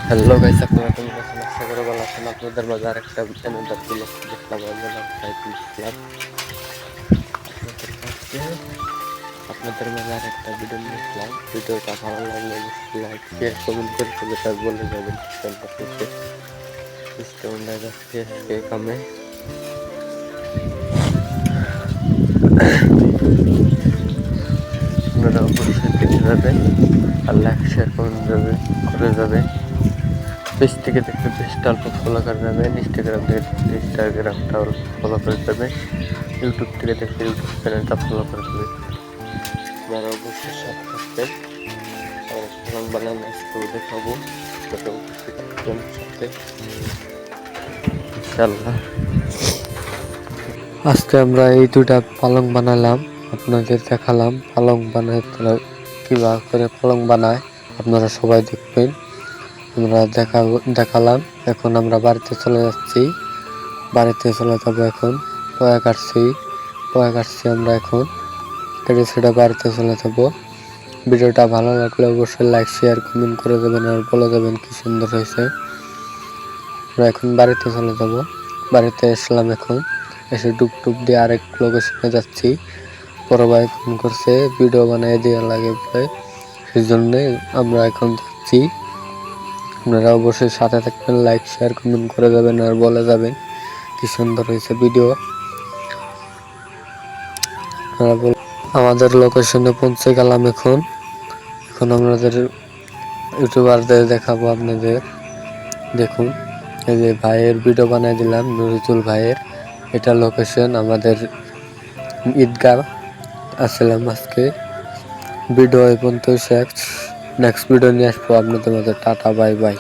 Hello guys, আপনারা কেমন আছেন? আশা করি ভালো আছেন। আপনাদের মাঝে আরেকটা অ্যানাদার ব্লগ দেখলাম। আমার নাম সাইফুল ইসলাম। আপনাদের মাঝে আরেকটা ভিডিও নিয়ে আসলাম। ভিডিওটা ভালো লাগলে অবশ্যই লাইক শেয়ার কমেন্ট করে সেটা বলে যাবেন। স্টেশনটা যাচ্ছে কামে। আপনারা অবশ্যই দেখে যাবেন আর লাইক শেয়ার কমেন্ট করে যাবেন। পেজ থেকে দেখতে পেজটা অল্প ফলো করে যাবেন, ইনস্টাগ্রাম থেকে দেখতে ইনস্টাগ্রামটা অল্প ফলো করে যাবেন, ইউটিউব থেকে দেখতে ইউটিউব চ্যানেলটা ফলো করে দেবেন। আপনারা অবশ্যই সাথে থাকবেন। আর বানান আজকেও দেখাবো, সেটা অবশ্যই থাকবেন সাথে ইনশাল্লাহ। আজকে আমরা এই দুটা পালং বানালাম, আপনাদের দেখালাম পালং বানায় কিভাবে করে পালং বানায়। আপনারা সবাই দেখবেন। আমরা দেখালাম। এখন আমরা বাড়িতে চলে যাচ্ছি। বাড়িতে চলে যাবো এখন। পয়া কাটছি আমরা এখন কেটে সেটা বাড়িতে চলে যাবো। ভিডিওটা ভালো লাগলে অবশ্যই লাইক শেয়ার কমেন্ট করে দেবেন আর বলে দেবেন কি সুন্দর হয়েছে। আমরা এখন বাড়িতে চলে যাব। বাড়িতে আসলাম, এখন এসে টুকটুক দিয়ে আরেক লোকেশনে যাচ্ছি। বড় ভাই ফোন করছে ভিডিও বানিয়ে দেওয়া লাগে বলে, সেই জন্যে আমরা এখন যাচ্ছি। আপনারা অবশ্যই সাথে থাকবেন, লাইক শেয়ার কমেন্ট করে যাবেন আর বলে যাবেন কি সুন্দর হয়েছে ভিডিও। আমাদের লোকেশনে পৌঁছে গেলাম। এখন আমাদের ইউটিউবারদের দেখাবো আপনাদের। দেখুন, এই যে ভাইয়ের ভিডিও বানিয়ে দিলাম, নুরিতুল ভাইয়ের। এটা লোকেশন আমাদের ঈদগাহ। আসলাম আজকে। ভিডিও এই পর্যন্ত শেষ। নেক্সট ভিডিও নিয়ে আসবো আপনাদের মধ্যে। Tata, bye bye.